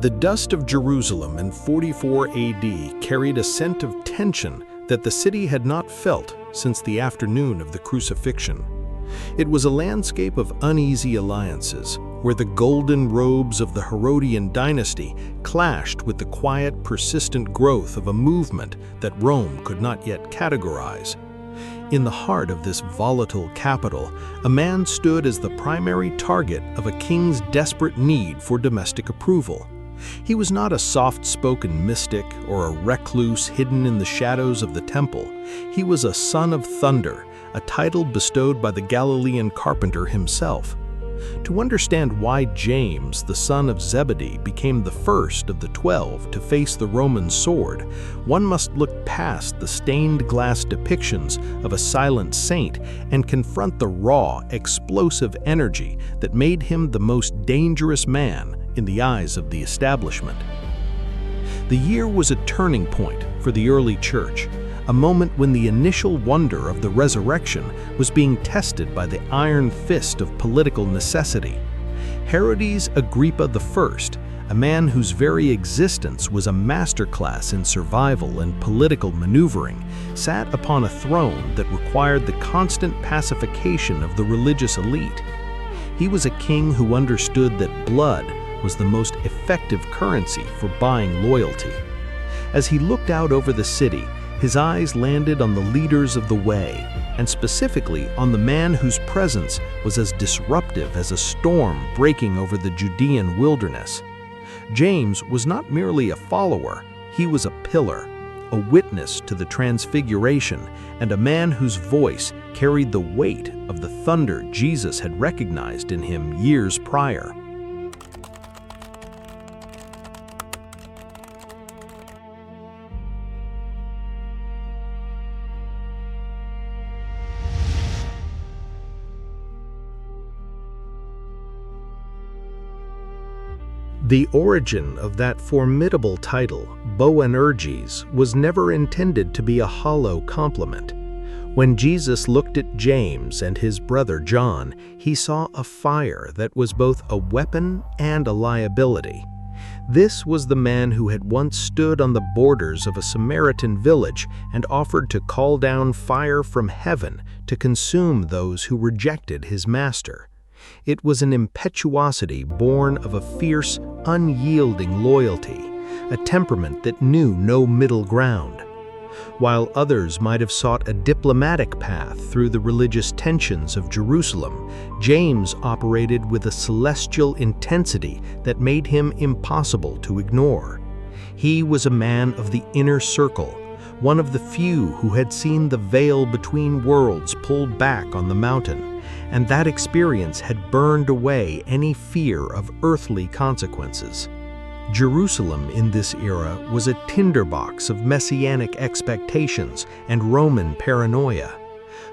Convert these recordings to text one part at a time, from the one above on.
The dust of Jerusalem in 44 AD carried a scent of tension that the city had not felt since the afternoon of the crucifixion. It was a landscape of uneasy alliances, where the golden robes of the Herodian dynasty clashed with the quiet, persistent growth of a movement that Rome could not yet categorize. In the heart of this volatile capital, a man stood as the primary target of a king's desperate need for domestic approval. He was not a soft-spoken mystic or a recluse hidden in the shadows of the temple. He was a son of thunder, a title bestowed by the Galilean carpenter himself. To understand why James, the son of Zebedee, became the first of the 12 to face the Roman sword, one must look past the stained glass depictions of a silent saint and confront the raw, explosive energy that made him the most dangerous man in the eyes of the establishment. The year was a turning point for the early church, a moment when the initial wonder of the resurrection was being tested by the iron fist of political necessity. Herod Agrippa I, a man whose very existence was a masterclass in survival and political maneuvering, sat upon a throne that required the constant pacification of the religious elite. He was a king who understood that blood was the most effective currency for buying loyalty. As he looked out over the city, his eyes landed on the leaders of the way, and specifically on the man whose presence was as disruptive as a storm breaking over the Judean wilderness. James was not merely a follower, he was a pillar, a witness to the transfiguration, and a man whose voice carried the weight of the thunder Jesus had recognized in him years prior. The origin of that formidable title, Boanerges, was never intended to be a hollow compliment. When Jesus looked at James and his brother John, he saw a fire that was both a weapon and a liability. This was the man who had once stood on the borders of a Samaritan village and offered to call down fire from heaven to consume those who rejected his master. It was an impetuosity born of a fierce, unyielding loyalty, a temperament that knew no middle ground. While others might have sought a diplomatic path through the religious tensions of Jerusalem, James operated with a celestial intensity that made him impossible to ignore. He was a man of the inner circle, one of the few who had seen the veil between worlds pulled back on the mountain, and that experience had burned away any fear of earthly consequences. Jerusalem in this era was a tinderbox of messianic expectations and Roman paranoia.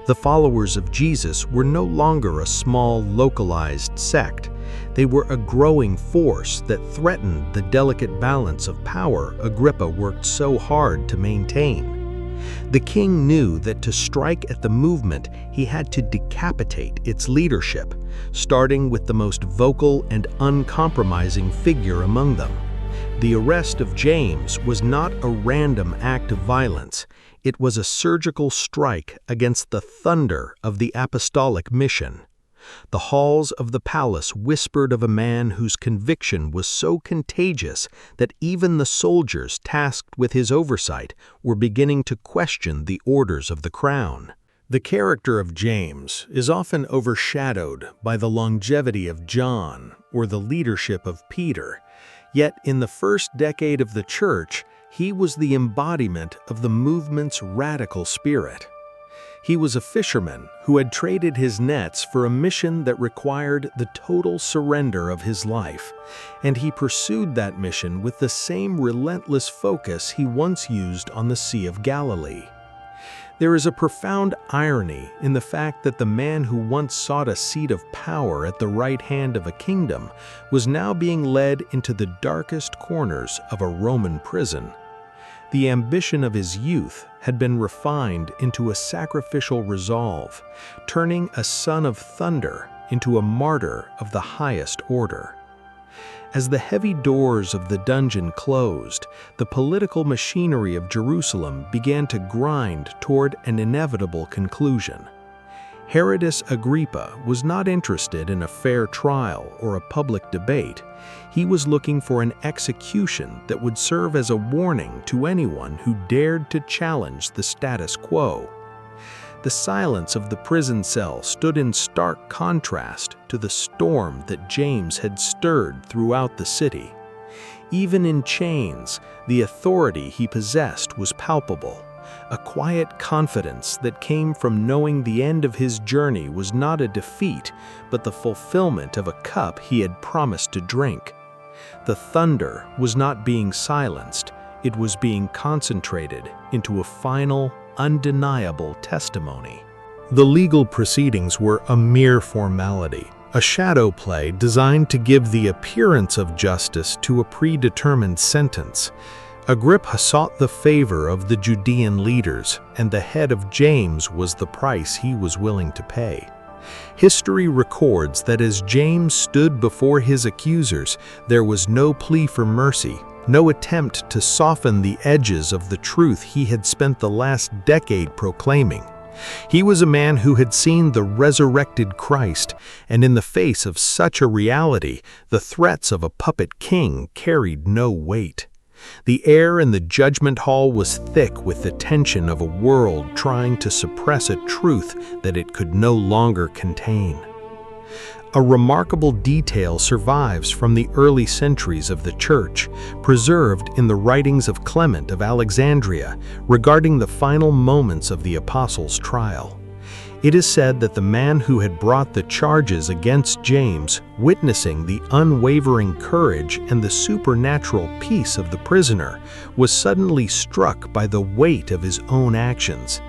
The followers of Jesus were no longer a small, localized sect. They were a growing force that threatened the delicate balance of power Agrippa worked so hard to maintain. The king knew that to strike at the movement, he had to decapitate its leadership, starting with the most vocal and uncompromising figure among them. The arrest of James was not a random act of violence. It was a surgical strike against the thunder of the apostolic mission. The halls of the palace whispered of a man whose conviction was so contagious that even the soldiers tasked with his oversight were beginning to question the orders of the crown. The character of James is often overshadowed by the longevity of John or the leadership of Peter, yet in the first decade of the church, he was the embodiment of the movement's radical spirit. He was a fisherman who had traded his nets for a mission that required the total surrender of his life, and he pursued that mission with the same relentless focus he once used on the Sea of Galilee. There is a profound irony in the fact that the man who once sought a seat of power at the right hand of a kingdom was now being led into the darkest corners of a Roman prison. The ambition of his youth had been refined into a sacrificial resolve, turning a son of thunder into a martyr of the highest order. As the heavy doors of the dungeon closed, the political machinery of Jerusalem began to grind toward an inevitable conclusion. Herod Agrippa was not interested in a fair trial or a public debate. He was looking for an execution that would serve as a warning to anyone who dared to challenge the status quo. The silence of the prison cell stood in stark contrast to the storm that James had stirred throughout the city. Even in chains, the authority he possessed was palpable, a quiet confidence that came from knowing the end of his journey was not a defeat, but the fulfillment of a cup he had promised to drink. The thunder was not being silenced, it was being concentrated into a final, undeniable testimony. The legal proceedings were a mere formality, a shadow play designed to give the appearance of justice to a predetermined sentence. Agrippa sought the favor of the Judean leaders, and the head of James was the price he was willing to pay. History records that as James stood before his accusers, there was no plea for mercy, no attempt to soften the edges of the truth he had spent the last decade proclaiming. He was a man who had seen the resurrected Christ, and in the face of such a reality, the threats of a puppet king carried no weight. The air in the judgment hall was thick with the tension of a world trying to suppress a truth that it could no longer contain. A remarkable detail survives from the early centuries of the Church, preserved in the writings of Clement of Alexandria regarding the final moments of the apostles' trial. It is said that the man who had brought the charges against James, witnessing the unwavering courage and the supernatural peace of the prisoner, was suddenly struck by the weight of his own actions.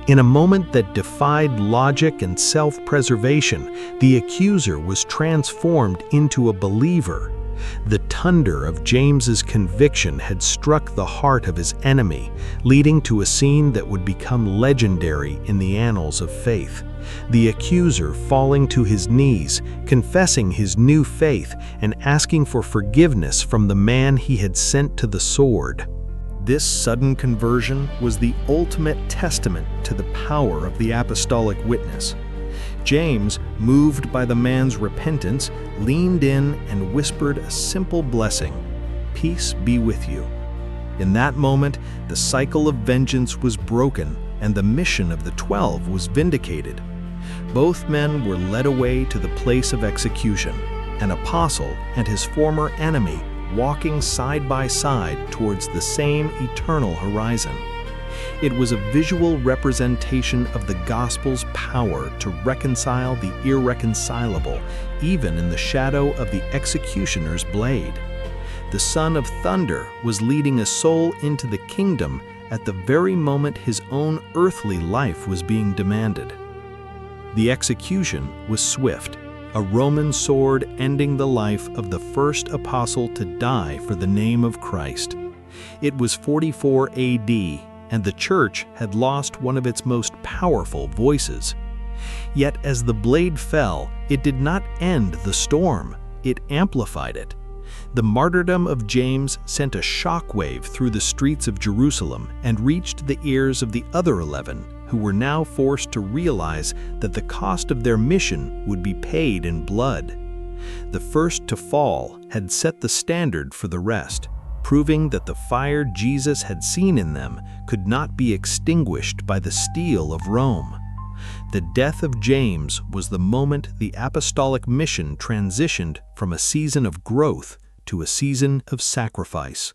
In a moment that defied logic and self-preservation, the accuser was transformed into a believer. The thunder of James's conviction had struck the heart of his enemy, leading to a scene that would become legendary in the annals of faith. The accuser falling to his knees, confessing his new faith, and asking for forgiveness from the man he had sent to the sword. This sudden conversion was the ultimate testament to the power of the apostolic witness. James, moved by the man's repentance, leaned in and whispered a simple blessing, "Peace be with you." In that moment, the cycle of vengeance was broken and the mission of the 12 was vindicated. Both men were led away to the place of execution, an apostle and his former enemy walking side by side towards the same eternal horizon. It was a visual representation of the gospel's power to reconcile the irreconcilable, even in the shadow of the executioner's blade. The Son of Thunder was leading a soul into the kingdom at the very moment his own earthly life was being demanded. The execution was swift, a Roman sword ending the life of the first apostle to die for the name of Christ. It was 44 AD, and the church had lost one of its most powerful voices. Yet as the blade fell, it did not end the storm, it amplified it. The martyrdom of James sent a shockwave through the streets of Jerusalem and reached the ears of the other 11, who were now forced to realize that the cost of their mission would be paid in blood. The first to fall had set the standard for the rest, proving that the fire Jesus had seen in them could not be extinguished by the steel of Rome. The death of James was the moment the apostolic mission transitioned from a season of growth to a season of sacrifice.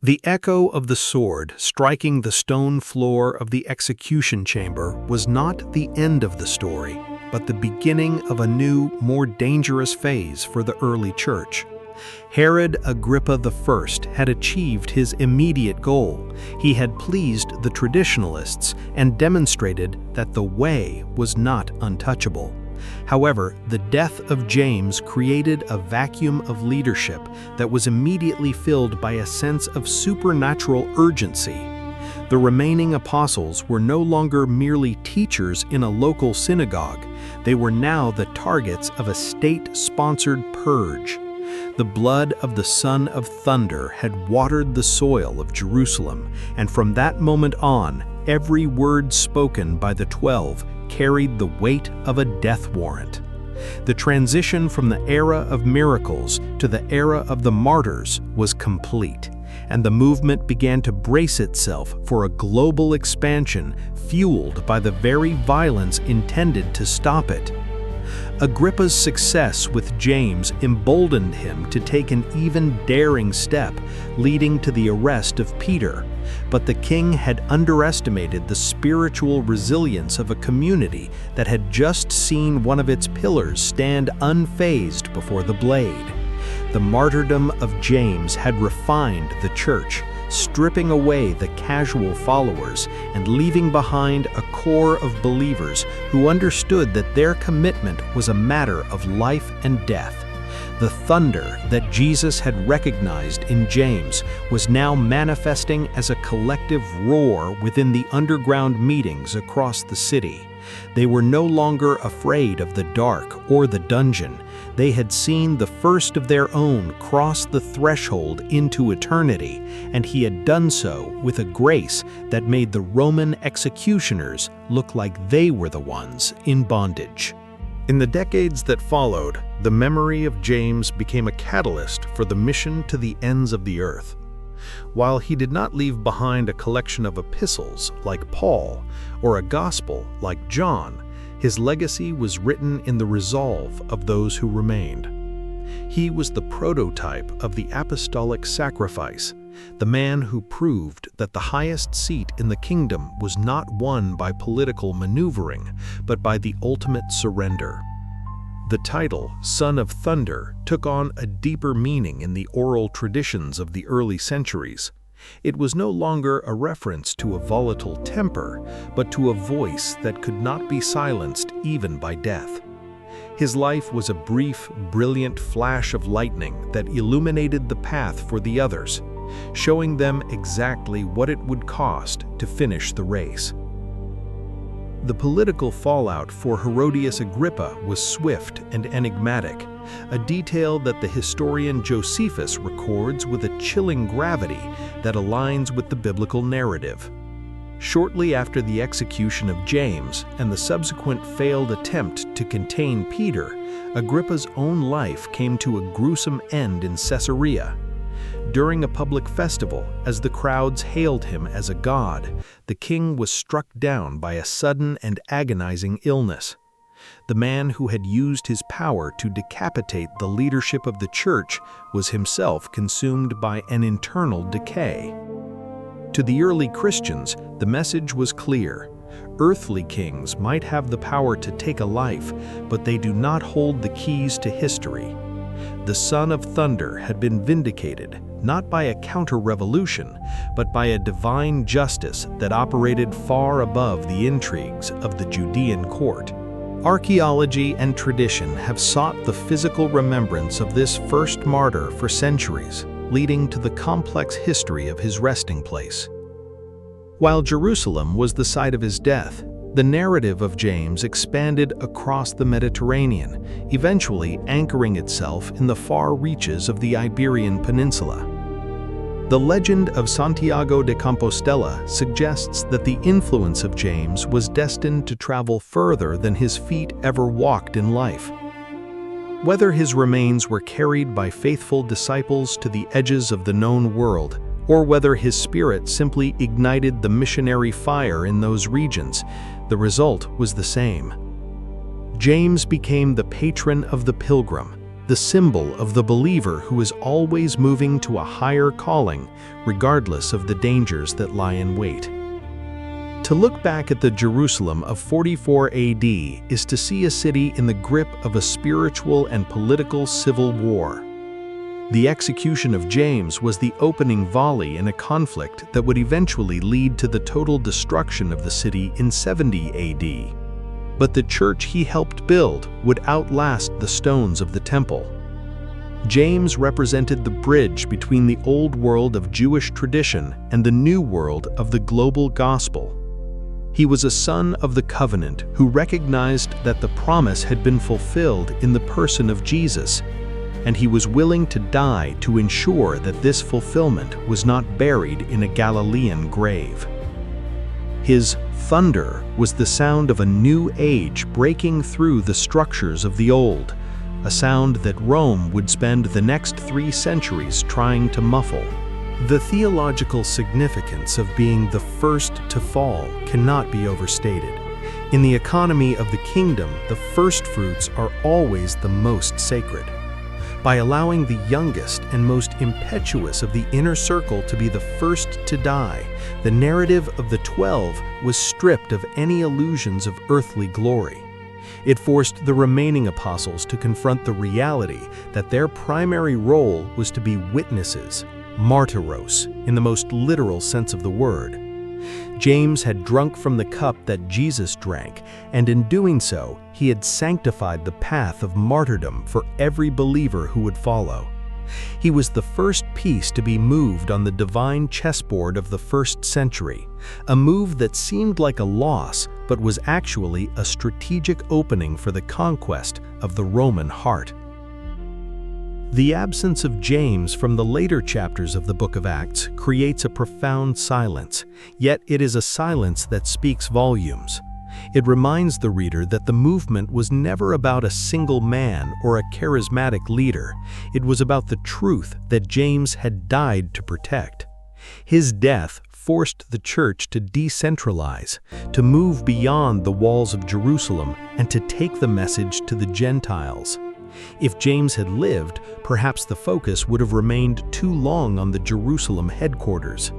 The echo of the sword striking the stone floor of the execution chamber was not the end of the story, but the beginning of a new, more dangerous phase for the early church. Herod Agrippa I had achieved his immediate goal. He had pleased the traditionalists and demonstrated that the way was not untouchable. However, the death of James created a vacuum of leadership that was immediately filled by a sense of supernatural urgency. The remaining apostles were no longer merely teachers in a local synagogue. They were now the targets of a state-sponsored purge. The blood of the Son of Thunder had watered the soil of Jerusalem, and from that moment on, every word spoken by the 12 carried the weight of a death warrant. The transition from the era of miracles to the era of the martyrs was complete, and the movement began to brace itself for a global expansion fueled by the very violence intended to stop it. Agrippa's success with James emboldened him to take an even daring step, leading to the arrest of Peter. But the king had underestimated the spiritual resilience of a community that had just seen one of its pillars stand unfazed before the blade. The martyrdom of James had refined the church, stripping away the casual followers and leaving behind a core of believers who understood that their commitment was a matter of life and death. The thunder that Jesus had recognized in James was now manifesting as a collective roar within the underground meetings across the city. They were no longer afraid of the dark or the dungeon. They had seen the first of their own cross the threshold into eternity, and he had done so with a grace that made the Roman executioners look like they were the ones in bondage. In the decades that followed, the memory of James became a catalyst for the mission to the ends of the earth. While he did not leave behind a collection of epistles like Paul or a gospel like John, his legacy was written in the resolve of those who remained. He was the prototype of the apostolic sacrifice, the man who proved that the highest seat in the kingdom was not won by political maneuvering, but by the ultimate surrender. The title, Son of Thunder, took on a deeper meaning in the oral traditions of the early centuries. It was no longer a reference to a volatile temper, but to a voice that could not be silenced even by death. His life was a brief, brilliant flash of lightning that illuminated the path for the others, showing them exactly what it would cost to finish the race. The political fallout for Herodias Agrippa was swift and enigmatic, a detail that the historian Josephus records with a chilling gravity that aligns with the biblical narrative. Shortly after the execution of James and the subsequent failed attempt to contain Peter, Agrippa's own life came to a gruesome end in Caesarea. During a public festival, as the crowds hailed him as a god, the king was struck down by a sudden and agonizing illness. The man who had used his power to decapitate the leadership of the church was himself consumed by an internal decay. To the early Christians, the message was clear. Earthly kings might have the power to take a life, but they do not hold the keys to history. The Son of Thunder had been vindicated, not by a counter-revolution, but by a divine justice that operated far above the intrigues of the Judean court. Archaeology and tradition have sought the physical remembrance of this first martyr for centuries, leading to the complex history of his resting place. While Jerusalem was the site of his death, the narrative of James expanded across the Mediterranean, eventually anchoring itself in the far reaches of the Iberian Peninsula. The legend of Santiago de Compostela suggests that the influence of James was destined to travel further than his feet ever walked in life. Whether his remains were carried by faithful disciples to the edges of the known world, or whether his spirit simply ignited the missionary fire in those regions, the result was the same. James became the patron of the pilgrim, the symbol of the believer who is always moving to a higher calling, regardless of the dangers that lie in wait. To look back at the Jerusalem of 44 AD is to see a city in the grip of a spiritual and political civil war. The execution of James was the opening volley in a conflict that would eventually lead to the total destruction of the city in 70 AD. but the church he helped build would outlast the stones of the temple. James represented the bridge between the old world of Jewish tradition and the new world of the global gospel. He was a son of the covenant who recognized that the promise had been fulfilled in the person of Jesus, and he was willing to die to ensure that this fulfillment was not buried in a Galilean grave. His thunder was the sound of a new age breaking through the structures of the old, a sound that Rome would spend the next 3 centuries trying to muffle. The theological significance of being the first to fall cannot be overstated. In the economy of the kingdom, the first fruits are always the most sacred. By allowing the youngest and most impetuous of the inner circle to be the first to die, the narrative of the 12 was stripped of any illusions of earthly glory. It forced the remaining apostles to confront the reality that their primary role was to be witnesses, martyros, in the most literal sense of the word. James had drunk from the cup that Jesus drank, and in doing so, he had sanctified the path of martyrdom for every believer who would follow. He was the first piece to be moved on the divine chessboard of the first century, a move that seemed like a loss but was actually a strategic opening for the conquest of the Roman heart. The absence of James from the later chapters of the book of Acts creates a profound silence, yet it is a silence that speaks volumes. It reminds the reader that the movement was never about a single man or a charismatic leader. It was about the truth that James had died to protect. His death forced the church to decentralize, to move beyond the walls of Jerusalem and to take the message to the Gentiles. If James had lived, perhaps the focus would have remained too long on the Jerusalem headquarters.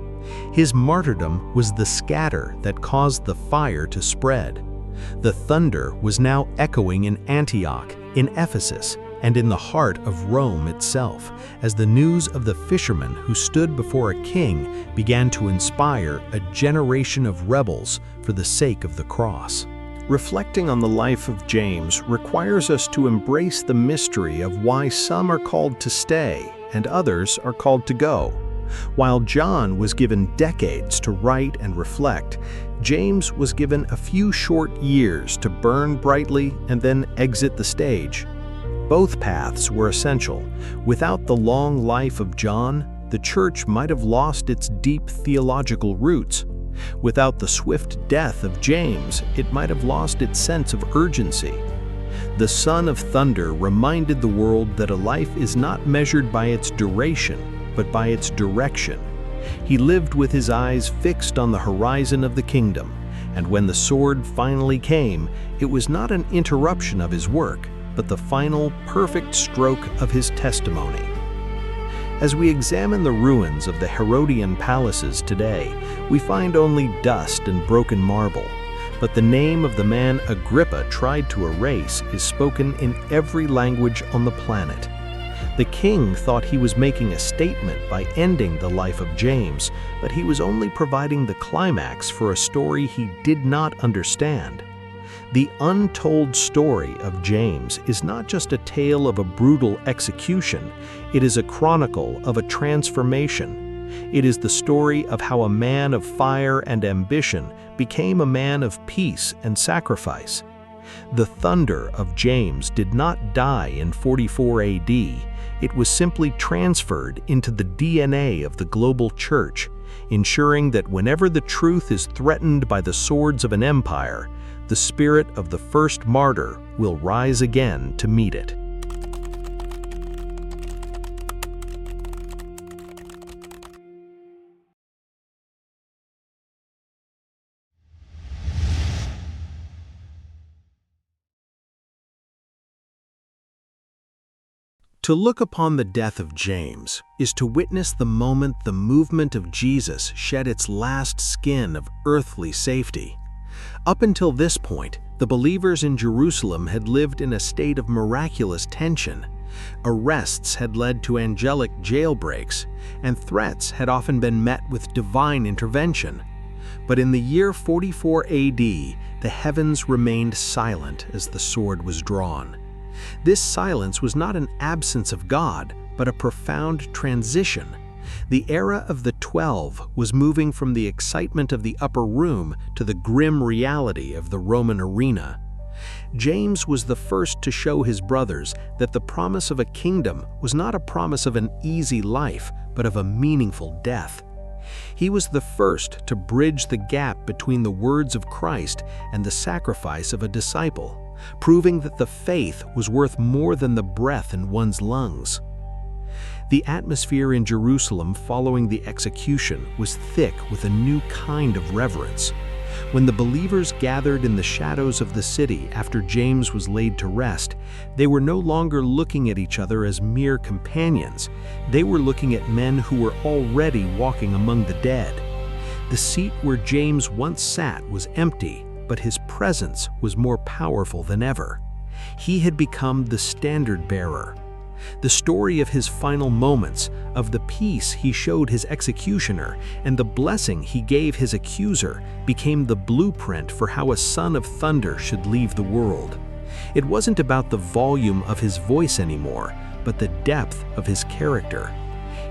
His martyrdom was the scatter that caused the fire to spread. The thunder was now echoing in Antioch, in Ephesus, and in the heart of Rome itself, as the news of the fisherman who stood before a king began to inspire a generation of rebels for the sake of the cross. Reflecting on the life of James requires us to embrace the mystery of why some are called to stay and others are called to go. While John was given decades to write and reflect, James was given a few short years to burn brightly and then exit the stage. Both paths were essential. Without the long life of John, the church might have lost its deep theological roots. Without the swift death of James, it might have lost its sense of urgency. The Son of Thunder reminded the world that a life is not measured by its duration, but by its direction. He lived with his eyes fixed on the horizon of the kingdom, and when the sword finally came, it was not an interruption of his work, but the final, perfect stroke of his testimony. As we examine the ruins of the Herodian palaces today, we find only dust and broken marble, but the name of the man Agrippa tried to erase is spoken in every language on the planet. The king thought he was making a statement by ending the life of James, but he was only providing the climax for a story he did not understand. The untold story of James is not just a tale of a brutal execution, it is a chronicle of a transformation. It is the story of how a man of fire and ambition became a man of peace and sacrifice. The thunder of James did not die in 44 AD. It was simply transferred into the DNA of the global church, ensuring that whenever the truth is threatened by the swords of an empire, the spirit of the first martyr will rise again to meet it. To look upon the death of James is to witness the moment the movement of Jesus shed its last skin of earthly safety. Up until this point, the believers in Jerusalem had lived in a state of miraculous tension. Arrests had led to angelic jailbreaks, and threats had often been met with divine intervention. But in the year 44 AD, the heavens remained silent as the sword was drawn. This silence was not an absence of God, but a profound transition. The era of the 12 was moving from the excitement of the upper room to the grim reality of the Roman arena. James was the first to show his brothers that the promise of a kingdom was not a promise of an easy life, but of a meaningful death. He was the first to bridge the gap between the words of Christ and the sacrifice of a disciple, proving that the faith was worth more than the breath in one's lungs. The atmosphere in Jerusalem following the execution was thick with a new kind of reverence. When the believers gathered in the shadows of the city after James was laid to rest, they were no longer looking at each other as mere companions. They were looking at men who were already walking among the dead. The seat where James once sat was empty, but his presence was more powerful than ever. He had become the standard-bearer. The story of his final moments, of the peace he showed his executioner, and the blessing he gave his accuser, became the blueprint for how a son of thunder should leave the world. It wasn't about the volume of his voice anymore, but the depth of his character.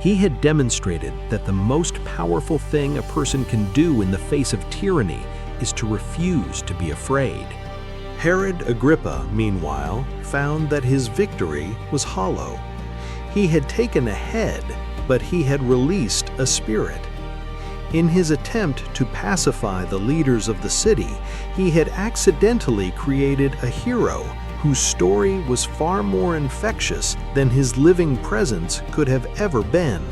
He had demonstrated that the most powerful thing a person can do in the face of tyranny is to refuse to be afraid. Herod Agrippa, meanwhile, found that his victory was hollow. He had taken a head, but he had released a spirit. In his attempt to pacify the leaders of the city, he had accidentally created a hero whose story was far more infectious than his living presence could have ever been.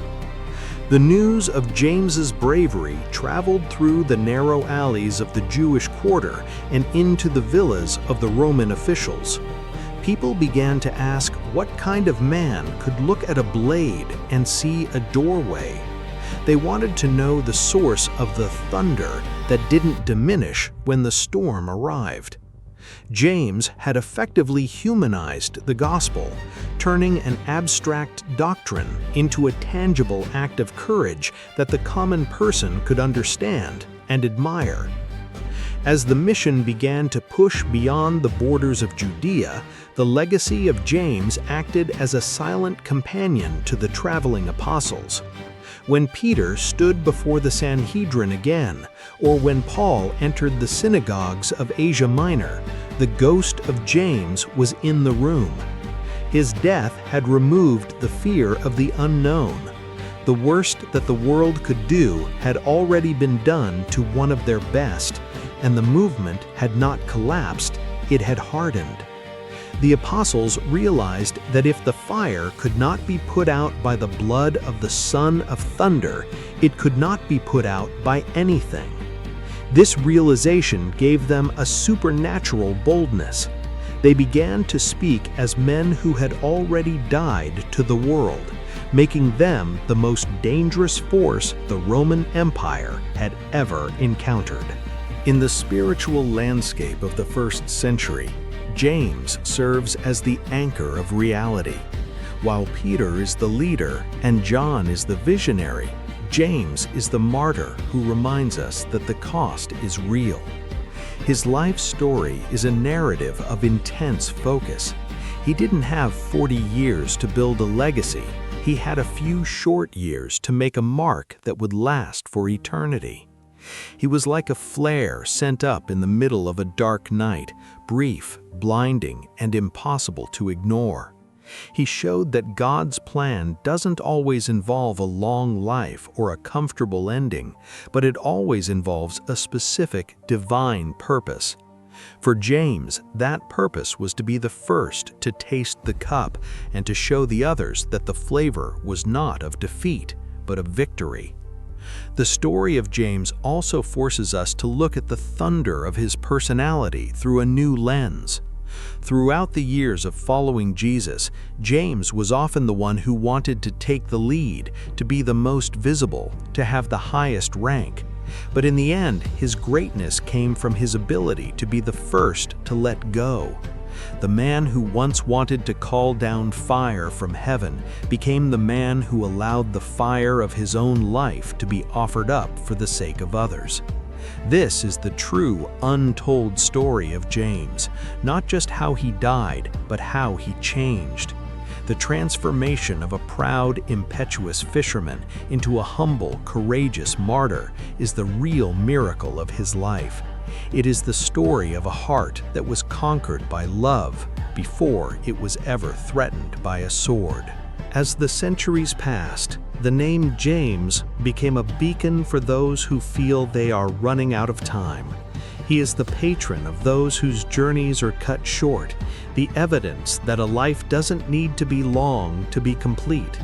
The news of James's bravery traveled through the narrow alleys of the Jewish quarter and into the villas of the Roman officials. People began to ask what kind of man could look at a blade and see a doorway. They wanted to know the source of the thunder that didn't diminish when the storm arrived. James had effectively humanized the gospel, turning an abstract doctrine into a tangible act of courage that the common person could understand and admire. As the mission began to push beyond the borders of Judea, the legacy of James acted as a silent companion to the traveling apostles. When Peter stood before the Sanhedrin again, or when Paul entered the synagogues of Asia Minor, the ghost of James was in the room. His death had removed the fear of the unknown. The worst that the world could do had already been done to one of their best, and the movement had not collapsed, it had hardened. The apostles realized that if the fire could not be put out by the blood of the Son of Thunder, it could not be put out by anything. This realization gave them a supernatural boldness. They began to speak as men who had already died to the world, making them the most dangerous force the Roman Empire had ever encountered. In the spiritual landscape of the first century, James serves as the anchor of reality. While Peter is the leader and John is the visionary, James is the martyr who reminds us that the cost is real. His life story is a narrative of intense focus. He didn't have 40 years to build a legacy. He had a few short years to make a mark that would last for eternity. He was like a flare sent up in the middle of a dark night, brief, blinding, and impossible to ignore. He showed that God's plan doesn't always involve a long life or a comfortable ending, but it always involves a specific divine purpose. For James, that purpose was to be the first to taste the cup and to show the others that the flavor was not of defeat, but of victory. The story of James also forces us to look at the thunder of his personality through a new lens. Throughout the years of following Jesus, James was often the one who wanted to take the lead, to be the most visible, to have the highest rank. But in the end, his greatness came from his ability to be the first to let go. The man who once wanted to call down fire from heaven became the man who allowed the fire of his own life to be offered up for the sake of others. This is the true, untold story of James, not just how he died, but how he changed. The transformation of a proud, impetuous fisherman into a humble, courageous martyr is the real miracle of his life. It is the story of a heart that was conquered by love before it was ever threatened by a sword. As the centuries passed, the name James became a beacon for those who feel they are running out of time. He is the patron of those whose journeys are cut short, the evidence that a life doesn't need to be long to be complete.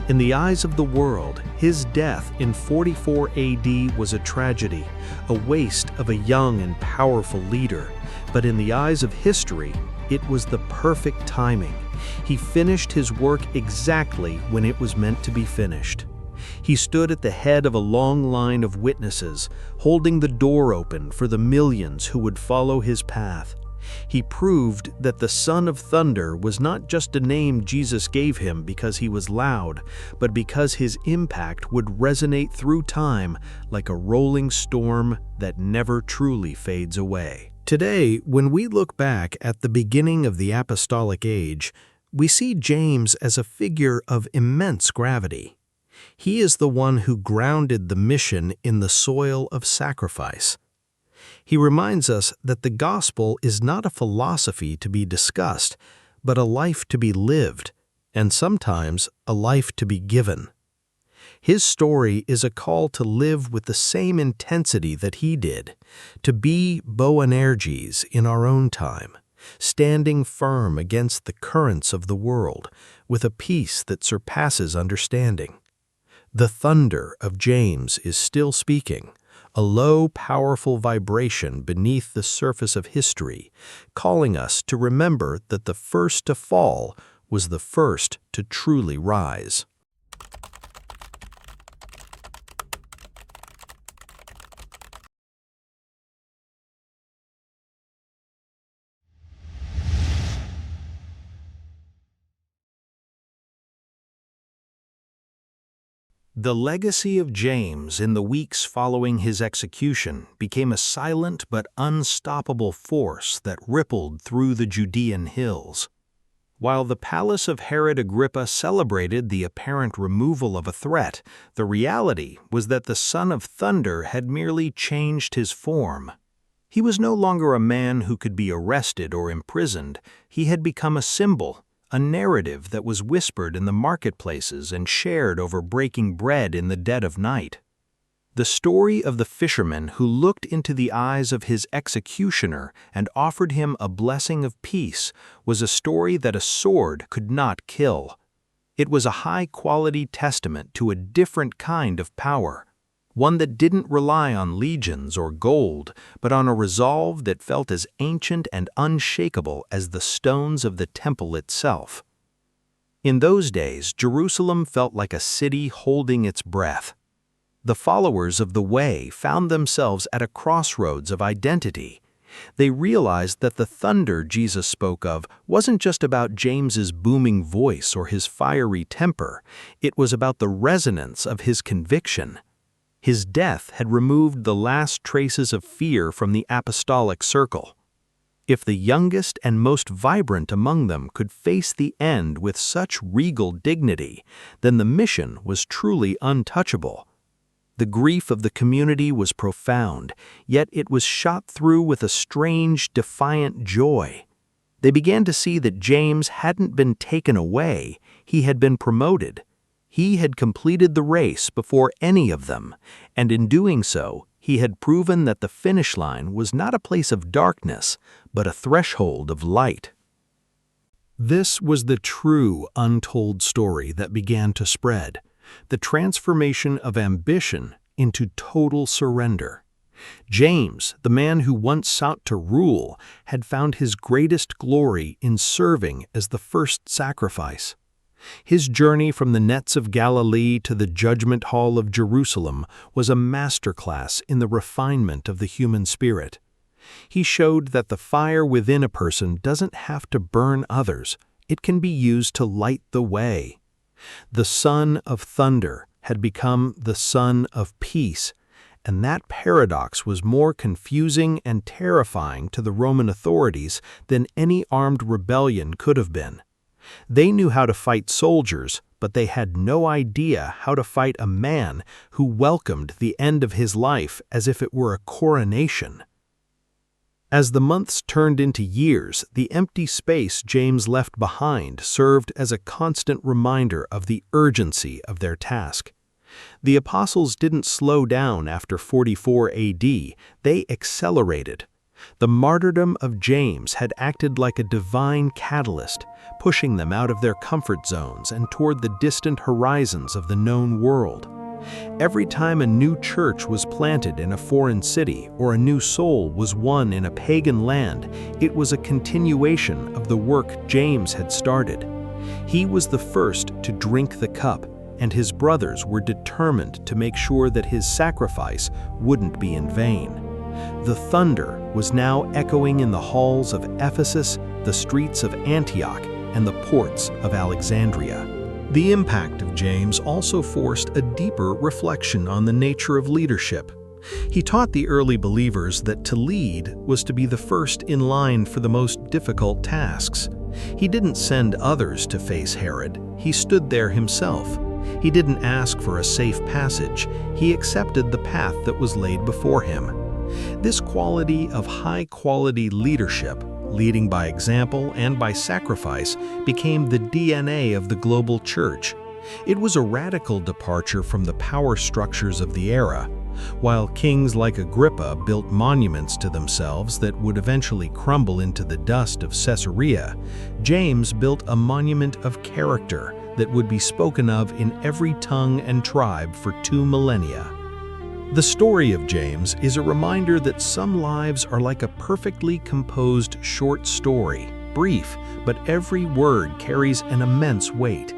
In the eyes of the world, his death in 44 AD was a tragedy, a waste of a young and powerful leader. But in the eyes of history, it was the perfect timing. He finished his work exactly when it was meant to be finished. He stood at the head of a long line of witnesses, holding the door open for the millions who would follow his path. He proved that the Son of Thunder was not just a name Jesus gave him because he was loud, but because his impact would resonate through time like a rolling storm that never truly fades away. Today, when we look back at the beginning of the Apostolic Age, we see James as a figure of immense gravity. He is the one who grounded the mission in the soil of sacrifice. He reminds us that the gospel is not a philosophy to be discussed, but a life to be lived, and sometimes a life to be given. His story is a call to live with the same intensity that he did, to be Boanerges in our own time, standing firm against the currents of the world with a peace that surpasses understanding. The thunder of James is still speaking, a low, powerful vibration beneath the surface of history, calling us to remember that the first to fall was the first to truly rise. The legacy of James in the weeks following his execution became a silent but unstoppable force that rippled through the Judean hills. While the palace of Herod Agrippa celebrated the apparent removal of a threat, the reality was that the Son of Thunder had merely changed his form. He was no longer a man who could be arrested or imprisoned. He had become a symbol, a narrative that was whispered in the marketplaces and shared over breaking bread in the dead of night. The story of the fisherman who looked into the eyes of his executioner and offered him a blessing of peace was a story that a sword could not kill. It was a high-quality testament to a different kind of power, one that didn't rely on legions or gold, but on a resolve that felt as ancient and unshakable as the stones of the temple itself. In those days, Jerusalem felt like a city holding its breath. The followers of the Way found themselves at a crossroads of identity. They realized that the thunder Jesus spoke of wasn't just about James's booming voice or his fiery temper. It was about the resonance of his conviction. His death had removed the last traces of fear from the apostolic circle. If the youngest and most vibrant among them could face the end with such regal dignity, then the mission was truly untouchable. The grief of the community was profound, yet it was shot through with a strange, defiant joy. They began to see that James hadn't been taken away, he had been promoted. He had completed the race before any of them, and in doing so, he had proven that the finish line was not a place of darkness, but a threshold of light. This was the true, untold story that began to spread, the transformation of ambition into total surrender. James, the man who once sought to rule, had found his greatest glory in serving as the first sacrifice. His journey from the nets of Galilee to the judgment hall of Jerusalem was a masterclass in the refinement of the human spirit. He showed that the fire within a person doesn't have to burn others, it can be used to light the way. The Son of Thunder had become the Son of Peace, and that paradox was more confusing and terrifying to the Roman authorities than any armed rebellion could have been. They knew how to fight soldiers, but they had no idea how to fight a man who welcomed the end of his life as if it were a coronation. As the months turned into years, the empty space James left behind served as a constant reminder of the urgency of their task. The apostles didn't slow down after 44 AD, they accelerated. The martyrdom of James had acted like a divine catalyst, pushing them out of their comfort zones and toward the distant horizons of the known world. Every time a new church was planted in a foreign city or a new soul was won in a pagan land, it was a continuation of the work James had started. He was the first to drink the cup, and his brothers were determined to make sure that his sacrifice wouldn't be in vain. The thunder was now echoing in the halls of Ephesus, the streets of Antioch, and the ports of Alexandria. The impact of James also forced a deeper reflection on the nature of leadership. He taught the early believers that to lead was to be the first in line for the most difficult tasks. He didn't send others to face Herod, he stood there himself. He didn't ask for a safe passage, he accepted the path that was laid before him. This quality of high-quality leadership, leading by example and by sacrifice, became the DNA of the global church. It was a radical departure from the power structures of the era. While kings like Agrippa built monuments to themselves that would eventually crumble into the dust of Caesarea, James built a monument of character that would be spoken of in every tongue and tribe for 2 millennia. The story of James is a reminder that some lives are like a perfectly composed short story, brief, but every word carries an immense weight.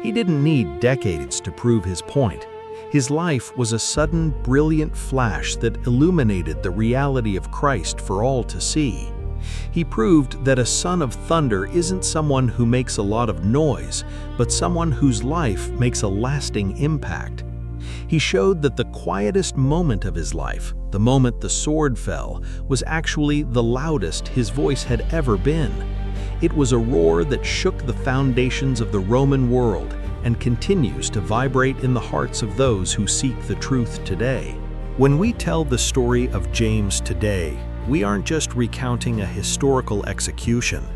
He didn't need decades to prove his point. His life was a sudden, brilliant flash that illuminated the reality of Christ for all to see. He proved that a son of thunder isn't someone who makes a lot of noise, but someone whose life makes a lasting impact. He showed that the quietest moment of his life, the moment the sword fell, was actually the loudest his voice had ever been. It was a roar that shook the foundations of the Roman world and continues to vibrate in the hearts of those who seek the truth today. When we tell the story of James today, we aren't just recounting a historical execution,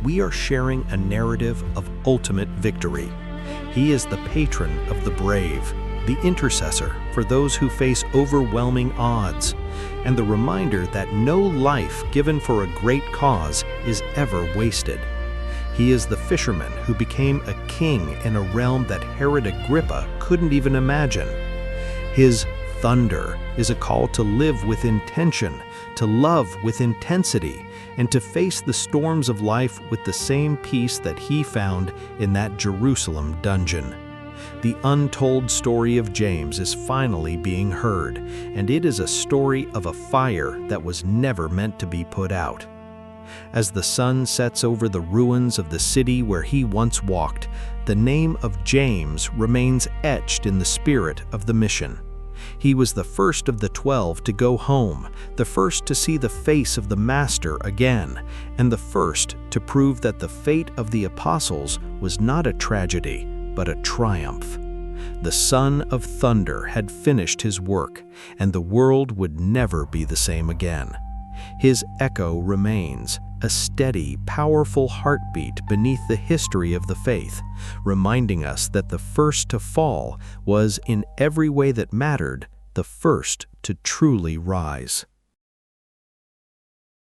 we are sharing a narrative of ultimate victory. He is the patron of the brave, the intercessor for those who face overwhelming odds, and the reminder that no life given for a great cause is ever wasted. He is the fisherman who became a king in a realm that Herod Agrippa couldn't even imagine. His thunder is a call to live with intention, to love with intensity, and to face the storms of life with the same peace that he found in that Jerusalem dungeon. The untold story of James is finally being heard, and it is a story of a fire that was never meant to be put out. As the sun sets over the ruins of the city where he once walked, the name of James remains etched in the spirit of the mission. He was the first of the 12 to go home, the first to see the face of the Master again, and the first to prove that the fate of the apostles was not a tragedy, but a triumph. The Son of Thunder had finished his work, and the world would never be the same again. His echo remains, a steady, powerful heartbeat beneath the history of the faith, reminding us that the first to fall was, in every way that mattered, the first to truly rise.